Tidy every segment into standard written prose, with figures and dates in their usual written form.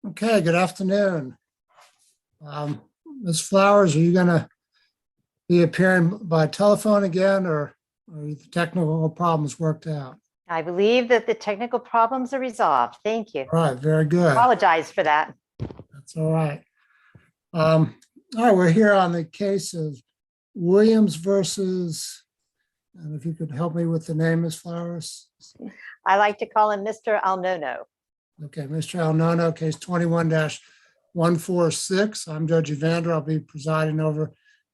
Okay, good afternoon. Ms. Flowers, are you going to be appearing by telephone again, or are the technical problems worked out? I believe that the technical problems are resolved. Thank you. All right, very good. Apologize for that. That's all right. All right, we're here on the case of Williams versus, and if you could help me with the name, Ms. Flowers. I like to call him Mr. Alnono. Okay, Mr. Alnono, case 21-146. I'm Judge Evander. I'll be presiding over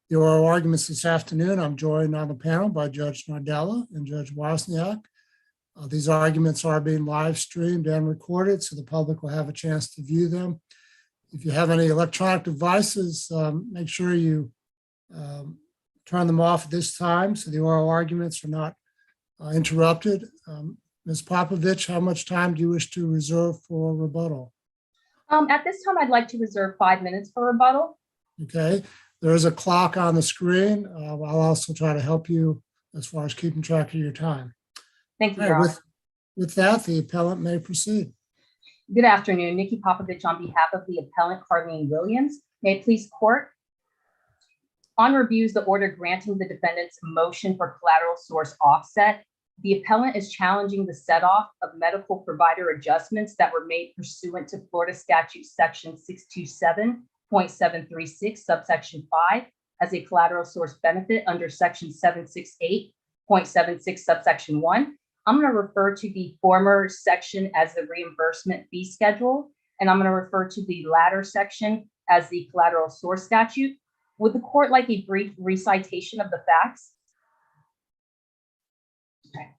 the oral arguments this afternoon. I'm joined on the panel by Judge Nardella and Judge Wozniak. These arguments are being live streamed and recorded, so the public will have a chance to view them. If you have any electronic devices, make sure you turn them off at this time so the oral arguments are not interrupted. Ms. Popovich, how much time do you wish to reserve for rebuttal? At this time, I'd like to reserve 5 minutes for rebuttal. Okay, there is a clock on the screen. I'll also try to help you as far as keeping track of your time. Thank you, All Your right, Honor. with that, the appellant may proceed. Good afternoon, Nikki Popovich on behalf of the appellant Carlene Williams. May it please court. On reviews, the order granting the defendant's motion for collateral source offset, the appellant is challenging the set-off of medical provider adjustments that were made pursuant to Florida Statute Section 627.736, subsection 5, as a collateral source benefit under Section 768.76, subsection 1. I'm going to refer to the former section as the reimbursement fee schedule, and I'm going to refer to the latter section as the collateral source statute. Would the court like a brief recitation of the facts? Okay.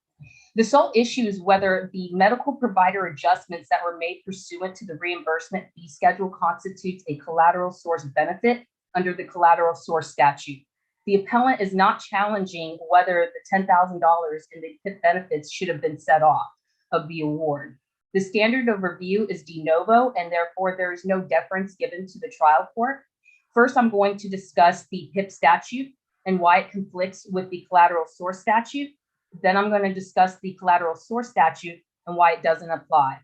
The sole issue is whether the medical provider adjustments that were made pursuant to the reimbursement fee schedule constitutes a collateral source benefit under the collateral source statute. The appellant is not challenging whether the $10,000 in the PIP benefits should have been set off of the award. The standard of review is de novo, and therefore there is no deference given to the trial court. First, I'm going to discuss the PIP statute and why it conflicts with the collateral source statute. Then I'm going to discuss the collateral source statute and why it doesn't apply.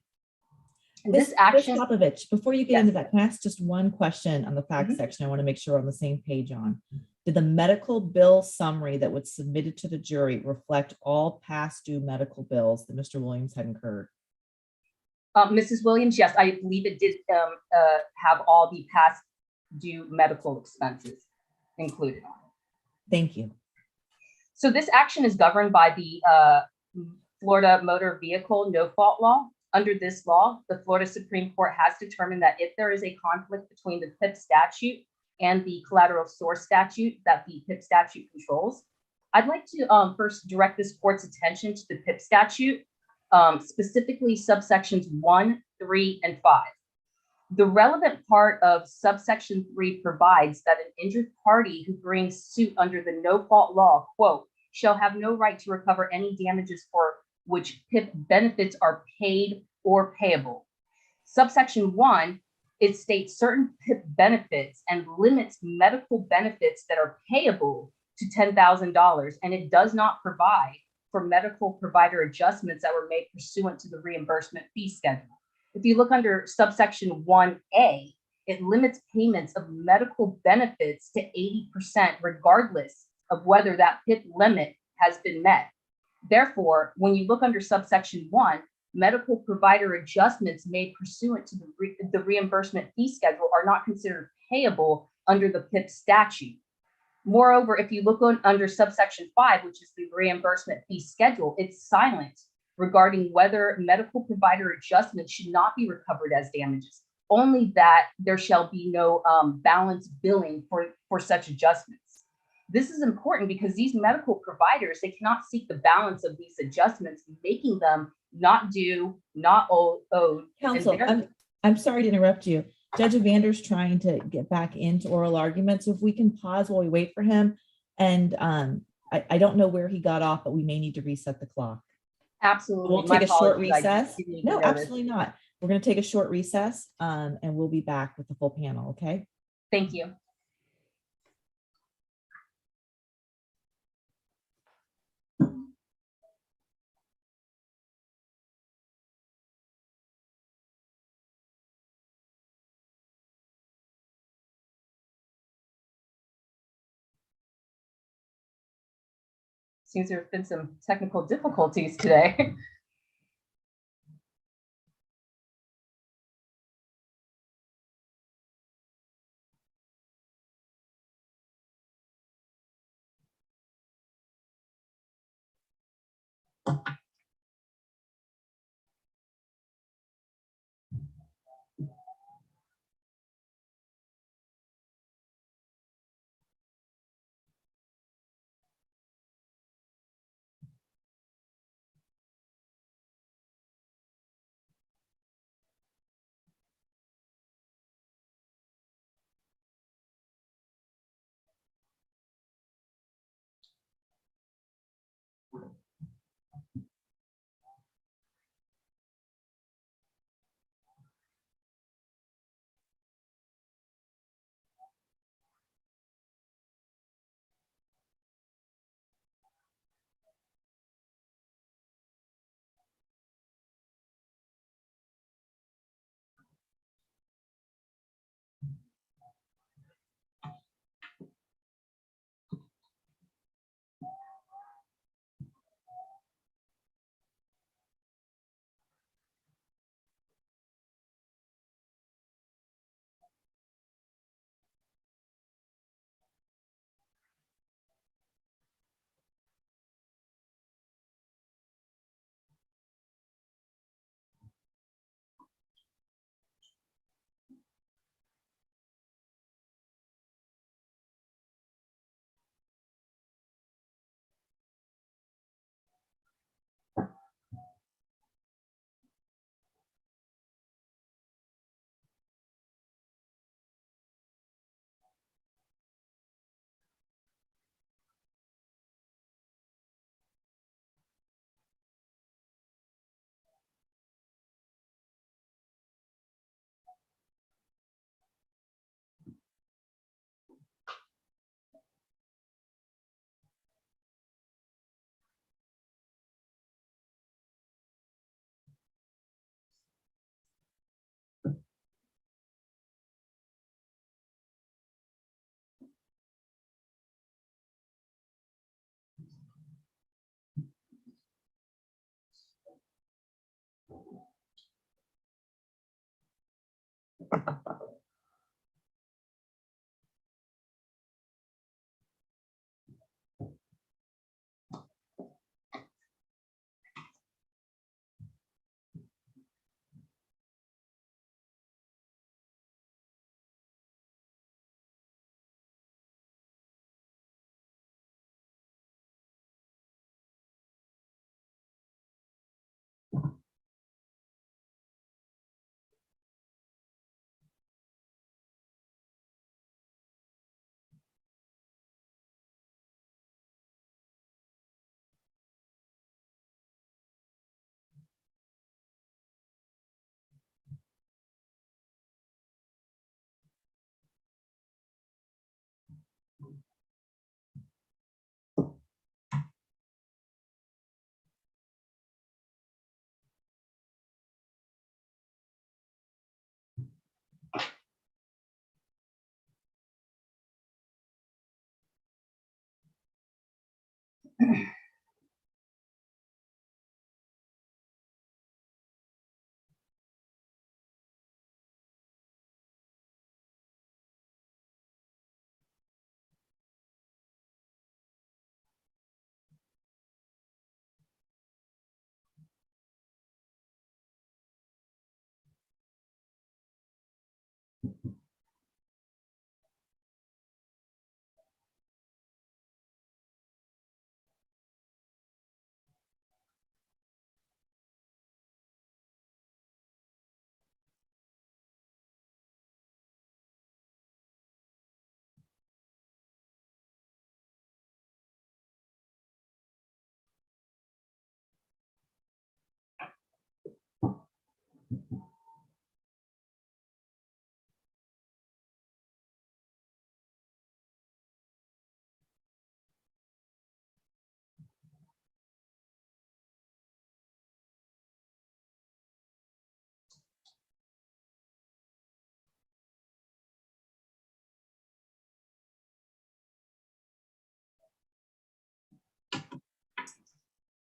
Ms. Popovich, before you get into that, can I ask just one question on the facts section? I want to make sure we're on the same page on. Did the medical bill summary that was submitted to the jury reflect all past due medical bills that Mr. Williams had incurred? Mrs. Williams, yes, I believe it did have all the past due medical expenses included on it. Thank you. So this action is governed by the Florida Motor Vehicle No Fault Law. Under this law, the Florida Supreme Court has determined that if there is a conflict between the PIP statute and the collateral source statute that the PIP statute controls, I'd like to first direct this court's attention to the PIP statute, specifically subsections 1, 3, and 5. The relevant part of subsection 3 provides that an injured party who brings suit under the no fault law, quote, shall have no right to recover any damages for which PIP benefits are paid or payable. Subsection 1, it states certain PIP benefits and limits medical benefits that are payable to $10,000, and it does not provide for medical provider adjustments that were made pursuant to the reimbursement fee schedule. If you look under subsection 1A, it limits payments of medical benefits to 80% regardless of whether that PIP limit has been met. Therefore, when you look under subsection 1, medical provider adjustments made pursuant to the reimbursement fee schedule are not considered payable under the PIP statute. Moreover, if you look under subsection 5, which is the reimbursement fee schedule, it's silent regarding whether medical provider adjustments should not be recovered as damages, only that there shall be no balance billing for such adjustments. This is important because these medical providers, they cannot seek the balance of these adjustments, making them not due, not owed. Counsel, I'm sorry to interrupt you. Judge Evander's trying to get back into oral arguments. So if we can pause while we wait for him. And I don't know where he got off, but we may need to reset the clock. Absolutely. We'll take a short recess. No, absolutely not. We're going to take a short recess and we'll be back with the full panel. Okay. Thank you. Seems there have been some technical difficulties today.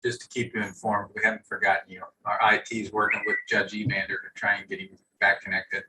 just to keep you informed, we haven't forgotten you. Our IT is working with Judge Evander to try and get him back connected.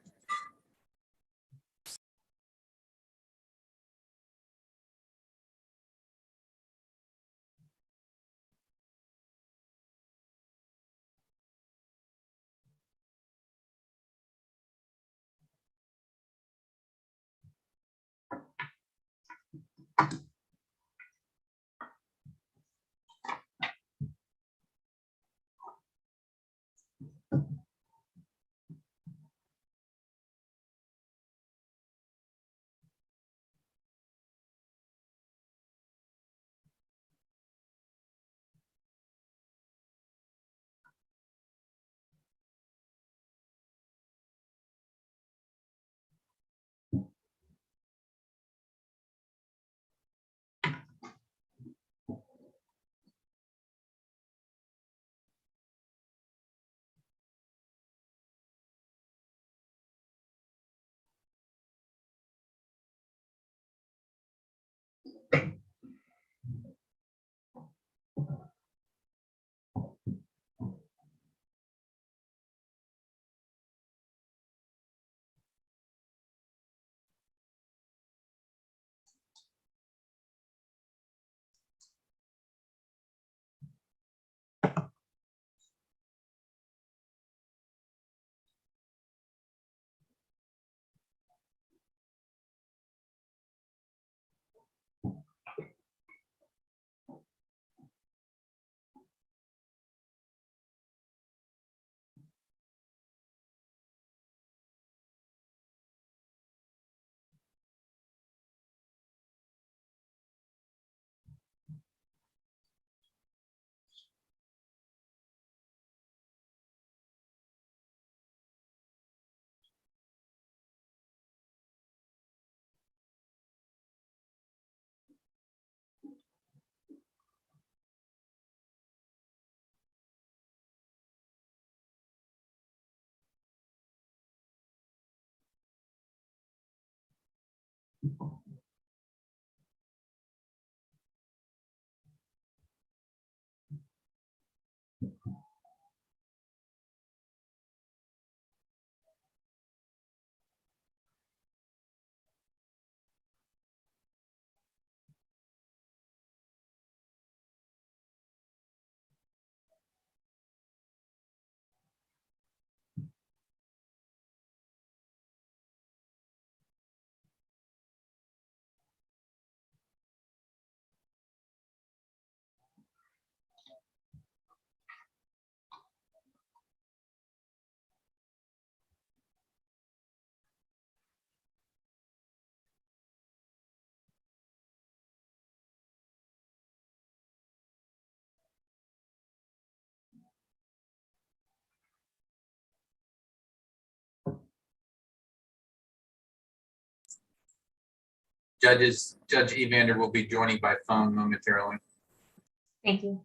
Judge Evander will be joining by phone momentarily. Thank you.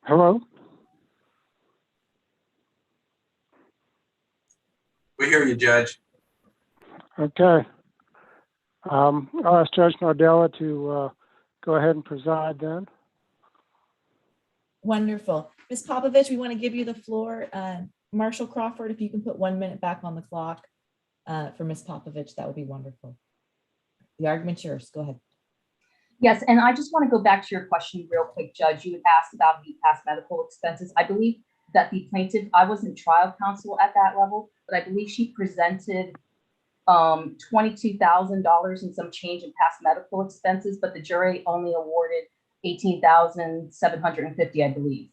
Hello? We hear you, Judge. Okay. I'll ask Judge Nardella to go ahead and preside then. Wonderful. Ms. Popovich, we want to give you the floor. Marshall Crawford, if you can put 1 minute back on the clock for Ms. Popovich, that would be wonderful. The argument's yours. Go ahead. Yes, and I just want to go back to your question real quick, Judge. You had asked about the past medical expenses. I believe that the plaintiff, I wasn't trial counsel at that level, but I believe she presented $22,000 and some change in past medical expenses, but the jury only awarded $18,750, I believe.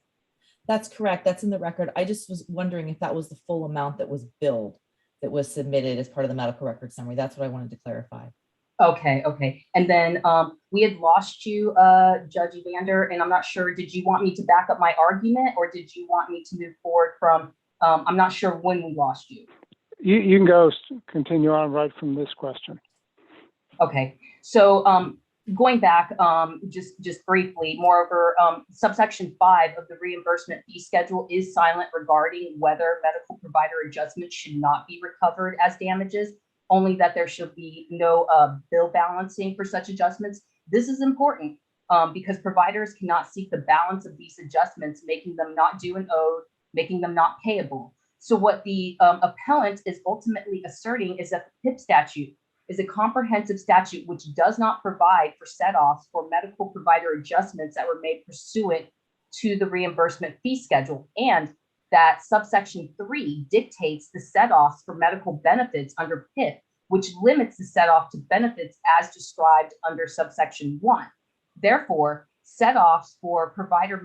That's correct. That's in the record. I just was wondering if that was the full amount that was billed, that was submitted as part of the medical record summary. That's what I wanted to clarify. Okay. And then we had lost you, Judge Evander, and I'm not sure, did you want me to back up my argument or did you want me to move forward from, I'm not sure when we lost you. You can go continue on right from this question. Okay, so going back, just briefly, moreover, subsection 5 of the reimbursement fee schedule is silent regarding whether medical provider adjustments should not be recovered as damages, only that there should be no bill balancing for such adjustments. This is important because providers cannot seek the balance of these adjustments, making them not due and owed, making them not payable. So what the appellant is ultimately asserting is that the PIP statute is a comprehensive statute which does not provide for set-offs for medical provider adjustments that were made pursuant to the reimbursement fee schedule, and that subsection 3 dictates the set-offs for medical benefits under PIP, which limits the set-off to benefits as described under subsection 1. Therefore, set-offs for provider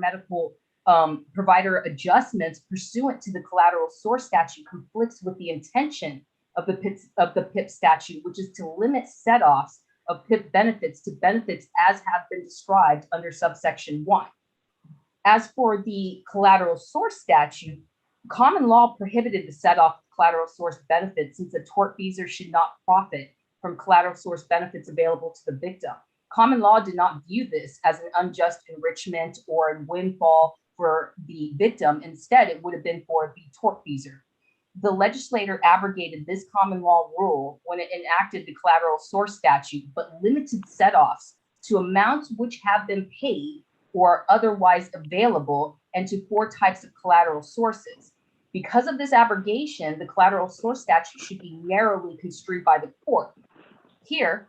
adjustments pursuant to the collateral source statute conflicts with the intention of the PIP statute, which is to limit set-offs of PIP benefits to benefits as have been described under subsection 1. As for the collateral source statute, common law prohibited the set-off of collateral source benefits since a tortfeasor should not profit from collateral source benefits available to the victim. Common law did not view this as an unjust enrichment or a windfall for the victim. Instead, it would have been for the tortfeasor. The legislator abrogated this common law rule when it enacted the collateral source statute, but limited set-offs to amounts which have been paid or otherwise available and to 4 types of collateral sources. Because of this abrogation, the collateral source statute should be narrowly construed by the court. Here,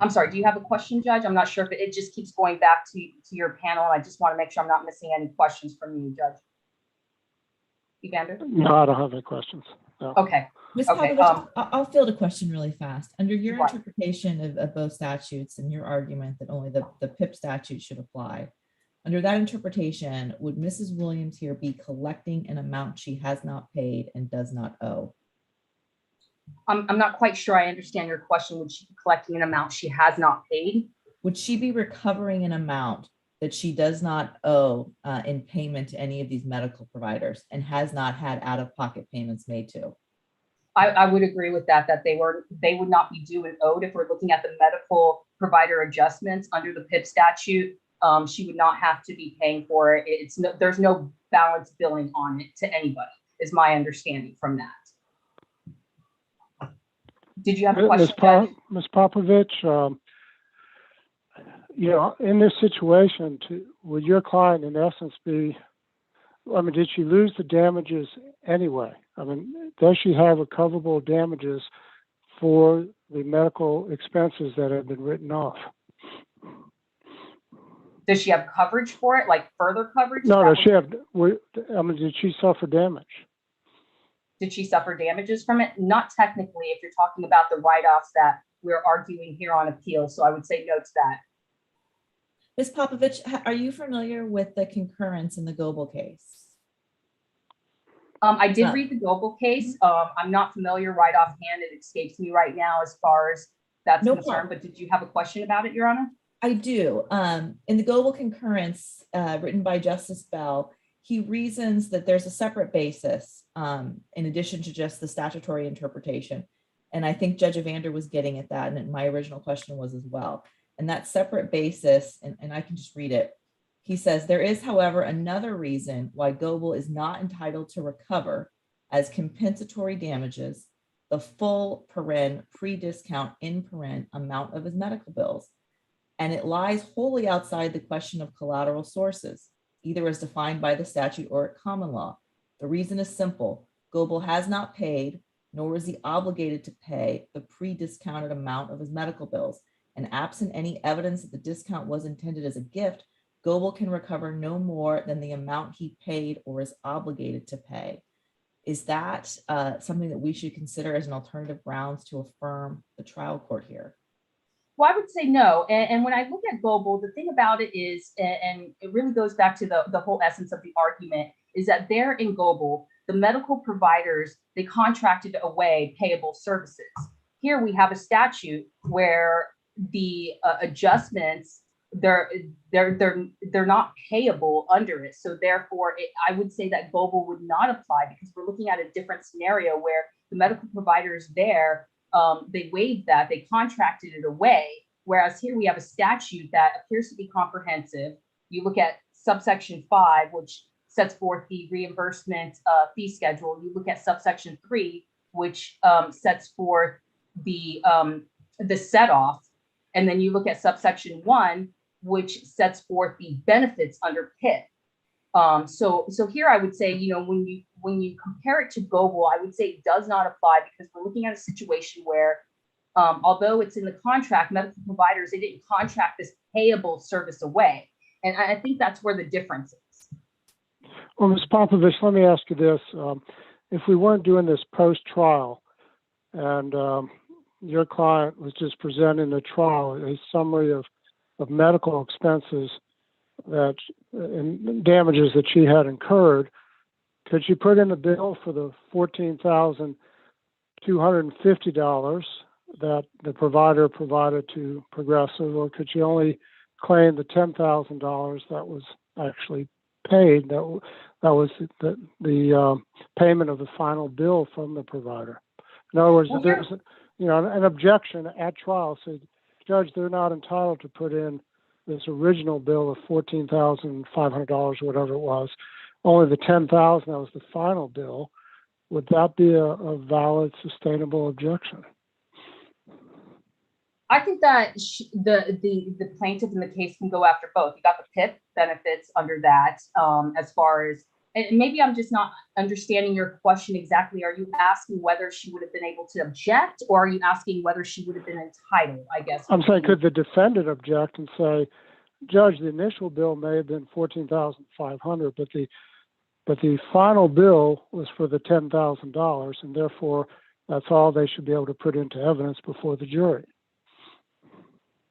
I'm sorry, do you have a question, Judge? I'm not sure if it just keeps going back to your panel. I just want to make sure I'm not missing any questions from you, Judge. Evander? No, I don't have any questions. No. Okay. Ms. Okay, Popovich, I'll field a question really fast. Under your Right. interpretation of both statutes and your argument that only the PIP statute should apply, under that interpretation, would Mrs. Williams here be collecting an amount she has not paid and does not owe? I'm not quite sure I understand your question. Would she be collecting an amount she has not paid? Would she be recovering an amount that she does not owe in payment to any of these medical providers and has not had out-of-pocket payments made to? I would agree with that they would not be due and owed. If we're looking at the medical provider adjustments under the PIP statute, she would not have to be paying for it. There's no balance billing on it to anybody, is my understanding from that. Did you have a question? Ms. Popovich, in this situation, would your client in essence be, did she lose the damages anyway? Does she have recoverable damages for the medical expenses that have been written off? Does she have coverage for it, like further coverage? No, did she suffer damage? Did she suffer damages from it? Not technically, if you're talking about the write-offs that we're arguing here on appeal. So I would say no to that. Ms. Popovich, are you familiar with the concurrence in the Goebel case? I did read the Goebel case. I'm not familiar right offhand. It escapes me right now as far as that's concerned. But did you have a question about it, Your Honor? I do. In the Goebel concurrence written by Justice Bell, he reasons that there's a separate basis in addition to just the statutory interpretation. And I think Judge Evander was getting at that, and my original question was as well. And that separate basis, and I can just read it. He says, there is, however, another reason why Goebel is not entitled to recover as compensatory damages the full pre-discount amount of his medical bills. And it lies wholly outside the question of collateral sources, either as defined by the statute or at common law. The reason is simple. Goebel has not paid, nor is he obligated to pay the pre-discounted amount of his medical bills. And absent any evidence that the discount was intended as a gift, Goebel can recover no more than the amount he paid or is obligated to pay. Is that something that we should consider as an alternative grounds to affirm the trial court here? Well, I would say no. And when I look at Goebel, the thing about it is, and it really goes back to the whole essence of the argument, is that there in Goebel, the medical providers, they contracted away payable services. Here we have a statute where the adjustments, they're not payable under it. So therefore, I would say that GOBL would not apply because we're looking at a different scenario where the medical providers there, they waived that, they contracted it away. Whereas here we have a statute that appears to be comprehensive. You look at subsection 5, which sets forth the reimbursement fee schedule. You look at subsection 3, which sets forth the set off. And then you look at subsection 1, which sets forth the benefits under PIP. So here I would say, when you compare it to GOBL, I would say it does not apply because we're looking at a situation where, although it's in the contract, medical providers, they didn't contract this payable service away. And I think that's where the difference is. Well, Ms. Popovich, let me ask you this. If we weren't doing this post-trial and your client was just presenting the trial, a summary of medical expenses that and damages that she had incurred, could she put in a bill for the $14,250 that the provider provided to Progressive, or could she only claim the $10,000 that was actually paid? That was the payment of the final bill from the provider. In other words, Well, there's an objection at trial. So, Judge, they're not entitled to put in this original bill of $14,500 or whatever it was. Only the $10,000 that was the final bill. Would that be a valid, sustainable objection? I think that the plaintiff in the case can go after both. You got the PIP benefits under that, as far as, and maybe I'm just not understanding your question exactly. Are you asking whether she would have been able to object, or are you asking whether she would have been entitled, I guess? I'm saying, could the defendant object and say, Judge, the initial bill may have been $14,500, but the final bill was for the $10,000, and therefore that's all they should be able to put into evidence before the jury.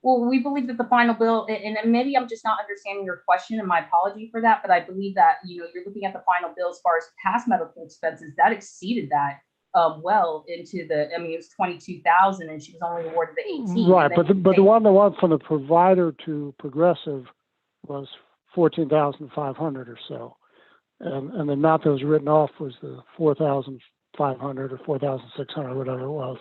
Well, we believe that the final bill, and maybe I'm just not understanding your question, and my apology for that, but I believe that, you're looking at the final bill as far as past medical expenses, that exceeded that well into the, it was 22,000 and she was only awarded the 18. Right, but the one from the provider to Progressive was 14,500 or so. And the amount that was written off was the 4,500 or 4,600, whatever it was.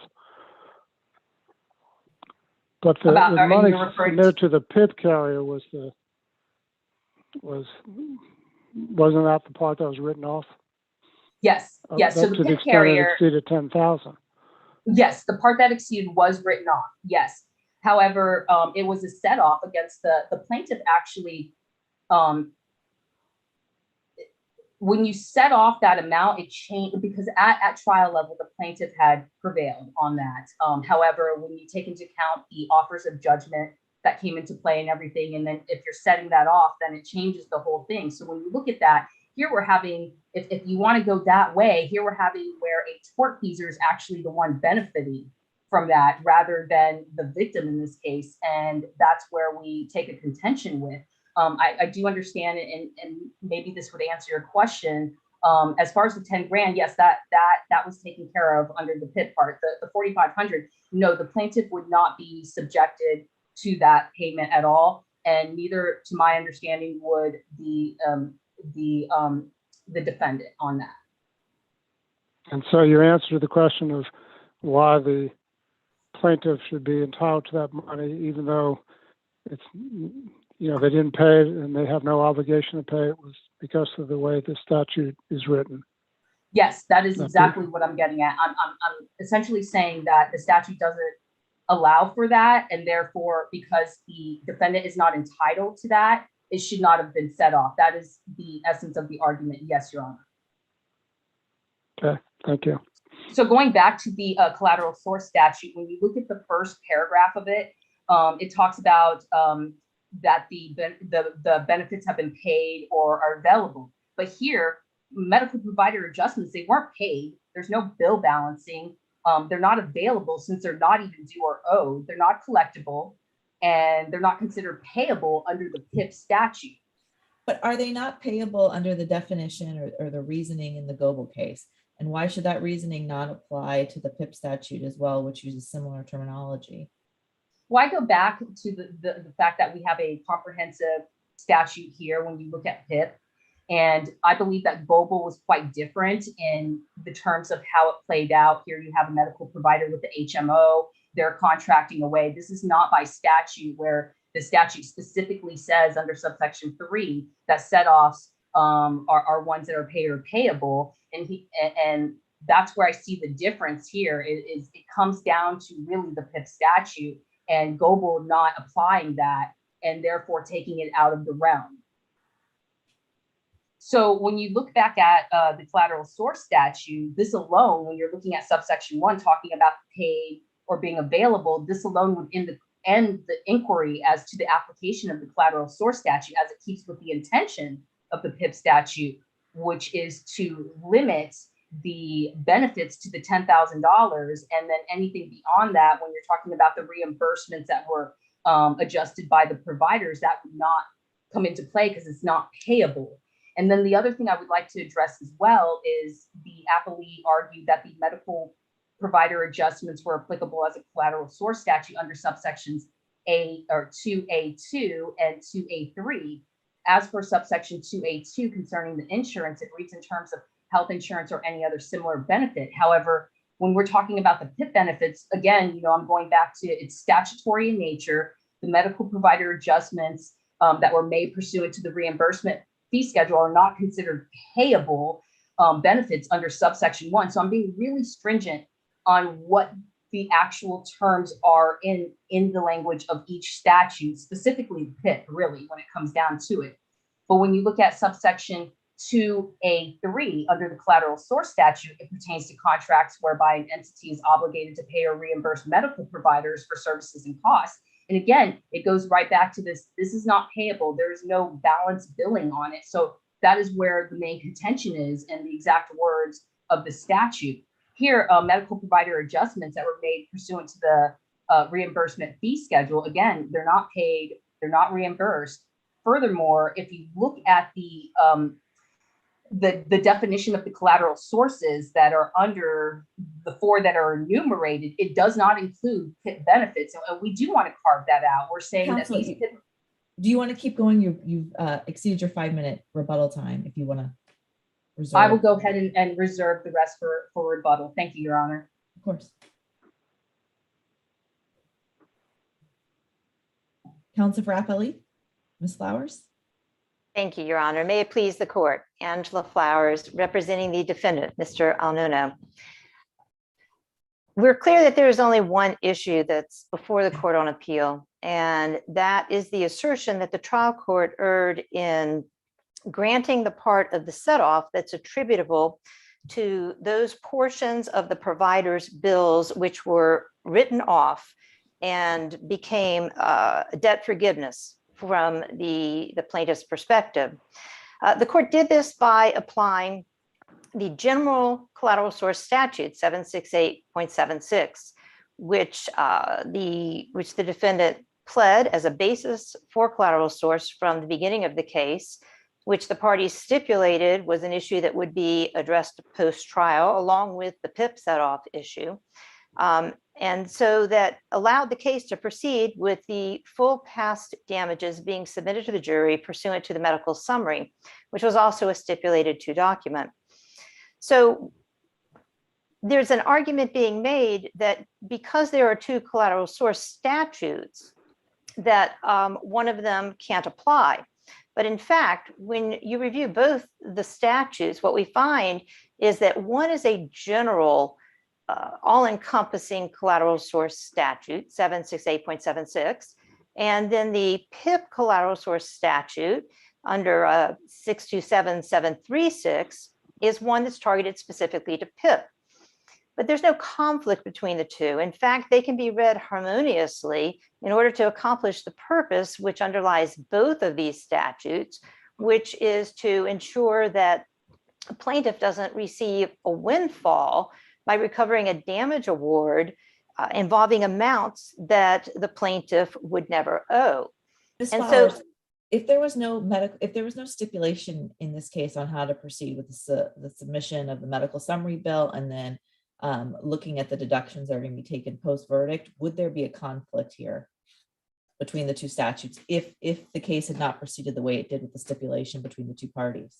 But the money submitted to the PIP carrier wasn't that the part that was written off? Yes, yes. So the PIP carrier exceeded 10,000. Yes, the part that exceeded was written off. Yes. However, it was a set off against the plaintiff actually. When you set off that amount, it changed because at trial level, the plaintiff had prevailed on that. However, when you take into account the offers of judgment that came into play and everything, and then if you're setting that off, then it changes the whole thing. So when you look at that, here we're having, if you want to go that way, here we're having where a tortfeasor is actually the one benefiting from that rather than the victim in this case. And that's where we take a contention with. I do understand it, and maybe this would answer your question. As far as the 10 grand, yes, that was taken care of under the PIP part. The 4,500, no, the plaintiff would not be subjected to that payment at all, and neither, to my understanding, would the defendant on that. And so your answer to the question of why the plaintiff should be entitled to that money, even though it's, they didn't pay it and they have no obligation to pay it, was because of the way the statute is written. Yes, that is exactly what I'm getting at. I'm essentially saying that the statute doesn't allow for that, and therefore, because the defendant is not entitled to that, it should not have been set off. That is the essence of the argument. Yes, Your Honor. Okay, thank you. So going back to the collateral source statute, when you look at the first paragraph of it, it talks about that the benefits have been paid or are available. But here, medical provider adjustments, they weren't paid. There's no bill balancing. They're not available since they're not even due or owed. They're not collectible, and they're not considered payable under the PIP statute. But are they not payable under the definition or the reasoning in the GOBL case? And why should that reasoning not apply to the PIP statute as well, which uses similar terminology? Well, I go back to the fact that we have a comprehensive statute here when you look at PIP. And I believe that Goebel was quite different in the terms of how it played out. Here you have a medical provider with the HMO, they're contracting away. This is not by statute, where the statute specifically says under subsection 3 that set-offs are ones that are paid or payable. And that's where I see the difference here is it comes down to really the PIP statute and Goebel not applying that and therefore taking it out of the realm. So when you look back at the collateral source statute, this alone, when you're looking at subsection 1, talking about paid or being available, this alone would end the inquiry as to the application of the collateral source statute, as it keeps with the intention of the PIP statute, which is to limit the benefits to the $10,000, and then anything beyond that, when you're talking about the reimbursements that were adjusted by the providers, that would not come into play because it's not payable. And then the other thing I would like to address as well is the appellee argued that the medical provider adjustments were applicable as a collateral source statute under subsections A or 2A2 and 2A3. As for subsection 2A2 concerning the insurance, it reads in terms of health insurance or any other similar benefit. However, when we're talking about the PIP benefits, again, I'm going back to it's statutory in nature. The medical provider adjustments that were made pursuant to the reimbursement fee schedule are not considered payable benefits under subsection 1. So I'm being really stringent on what the actual terms are in the language of each statute, specifically PIP, really, when it comes down to it. But when you look at subsection 2A3 under the collateral source statute, it pertains to contracts whereby an entity is obligated to pay or reimburse medical providers for services and costs. And again, it goes right back to this is not payable. There's no balance billing on it. So that is where the main contention is and the exact words of the statute. Here, medical provider adjustments that were made pursuant to the reimbursement fee schedule, again, they're not paid, they're not reimbursed. Furthermore, if you look at the definition of the collateral sources that are under the 4 that are enumerated, it does not include PIP benefits. And we do want to carve that out. We're saying Counsel, that these PIP. Do you want to keep going? You've exceeded your 5-minute rebuttal time. If you want to reserve. I will go ahead and reserve the rest for rebuttal. Thank you, Your Honor. Of course. Counsel for appellee, Ms. Flowers. Thank you, Your Honor. May it please the court. Angela Flowers, representing the defendant, Mr. Alnuno. We're clear that there is only one issue that's before the court on appeal, and that is the assertion that the trial court erred in granting the part of the set-off that's attributable to those portions of the provider's bills which were written off and became debt forgiveness from the plaintiff's perspective. The court did this by applying the general collateral source statute 768.76, which the defendant pled as a basis for collateral source from the beginning of the case, which the parties stipulated was an issue that would be addressed post-trial along with the PIP set-off issue. And so that allowed the case to proceed with the full past damages being submitted to the jury pursuant to the medical summary, which was also a stipulated to document. So there's an argument being made that because there are 2 collateral source statutes, that one of them can't apply. But in fact, when you review both the statutes, what we find is that one is a general all-encompassing collateral source statute, 768.76, and then the PIP collateral source statute under 627736 is one that's targeted specifically to PIP. But there's no conflict between the two. In fact, they can be read harmoniously in order to accomplish the purpose which underlies both of these statutes, which is to ensure that a plaintiff doesn't receive a windfall by recovering a damage award involving amounts that the plaintiff would never owe. Ms. And Flowers, so, if there was no stipulation in this case on how to proceed with the submission of the medical summary bill and then looking at the deductions that are going to be taken post-verdict, would there be a conflict here? between the two statutes if the case had not proceeded the way it did with the stipulation between the two parties?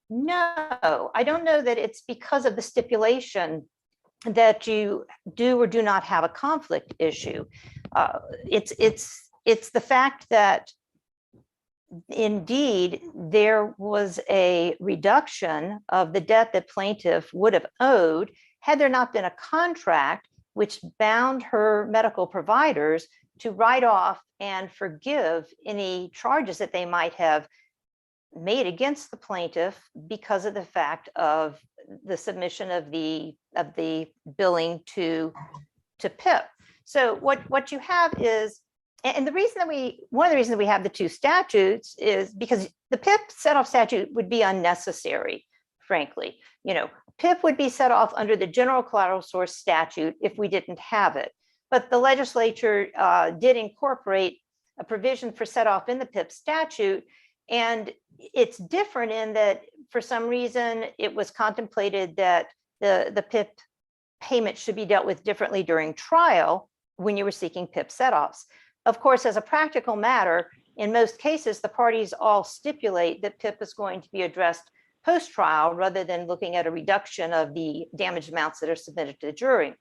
No, I don't know that it's because of the stipulation that you do or do not have a conflict issue. It's the fact that indeed there was a reduction of the debt that plaintiff would have owed had there not been a contract which bound her medical providers to write off and forgive any charges that they might have made against the plaintiff because of the fact of the submission of the billing to PIP. So what you have is, and the reason that one of the reasons we have the two statutes is because the PIP set off statute would be unnecessary, frankly. PIP would be set off under the general collateral source statute if we didn't have it. But the legislature did incorporate a provision for set off in the PIP statute. And it's different in that for some reason it was contemplated that the PIP payment should be dealt with differently during trial when you were seeking PIP set-offs. Of course, as a practical matter, in most cases, the parties all stipulate that PIP is going to be addressed post-trial rather than looking at a reduction of the damage amounts that are submitted to the jury.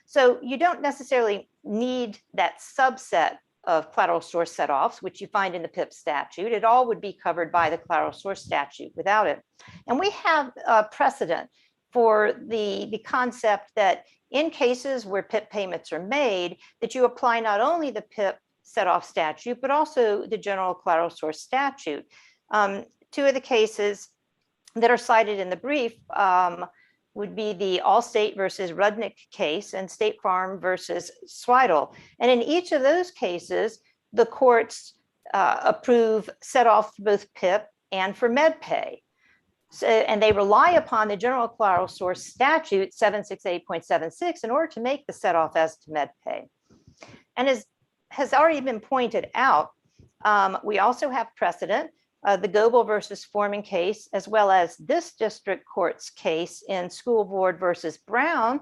So you don't necessarily need that subset of collateral source set-offs, which you find in the PIP statute. It all would be covered by the collateral source statute without it. And we have a precedent for the concept that in cases where PIP payments are made, that you apply not only the PIP set-off statute, but also the general collateral source statute. Two of the cases that are cited in the brief would be the Allstate versus Rudnick case and State Farm versus Swidel. And in each of those cases, the courts approve set-off for both PIP and for MedPay. So, and they rely upon the general collateral source statute 768.76 in order to make the set-off as to MedPay. And as has already been pointed out, we also have precedent, the Goebel versus Foreman case, as well as this district court's case in School Board versus Brown,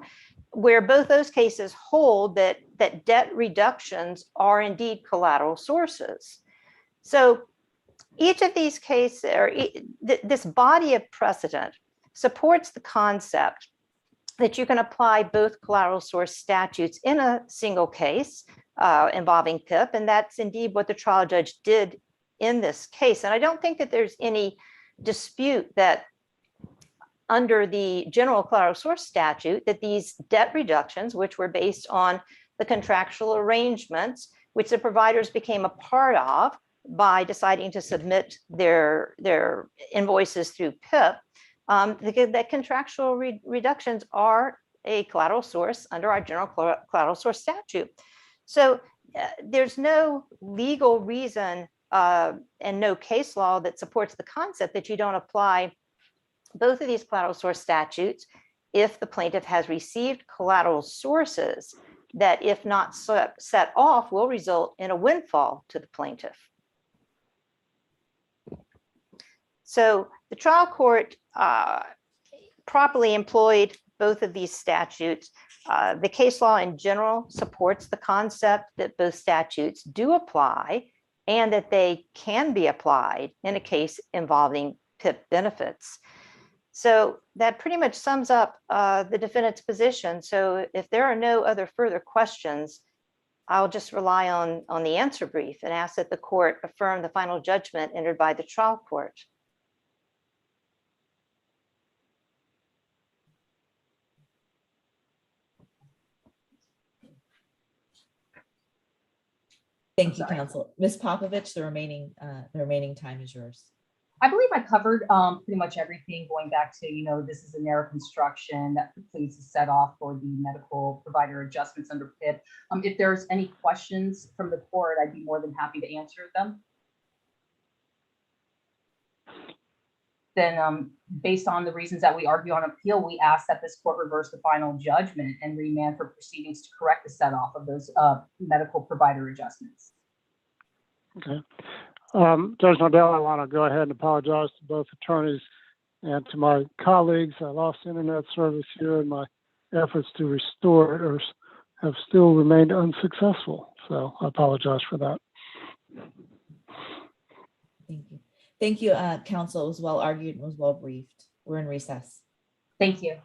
where both those cases hold that debt reductions are indeed collateral sources. So each of these cases, or this body of precedent, supports the concept that you can apply both collateral source statutes in a single case involving PIP, and that's indeed what the trial judge did in this case. And I don't think that there's any dispute that under the general collateral source statute, that these debt reductions, which were based on the contractual arrangements, which the providers became a part of by deciding to submit their invoices through PIP, that contractual reductions are a collateral source under our general collateral source statute. So there's no legal reason and no case law that supports the concept that you don't apply both of these collateral source statutes if the plaintiff has received collateral sources that, if not set off, will result in a windfall to the plaintiff. So the trial court properly employed both of these statutes. The case law in general supports the concept that both statutes do apply and that they can be applied in a case involving PIP benefits. So that pretty much sums up the defendant's position. So if there are no other further questions, I'll just rely on the answer brief and ask that the court affirm the final judgment entered by the trial court. Thank you, counsel. Ms. Popovich, the remaining time is yours. I believe I covered pretty much everything, going back to, this is a narrow construction that precludes the set off for the medical provider adjustments under PIP. If there's any questions from the court, I'd be more than happy to answer them. Then based on the reasons that we argue on appeal, we ask that this court reverse the final judgment and remand for proceedings to correct the set off of those medical provider adjustments. Okay. Judge Nardella, I want to go ahead and apologize to both attorneys and to my colleagues. I lost internet service here and my efforts to restore it have still remained unsuccessful. So I apologize for that. Thank you. Thank you, counsel. It was well argued and was well briefed. We're in recess. Thank you.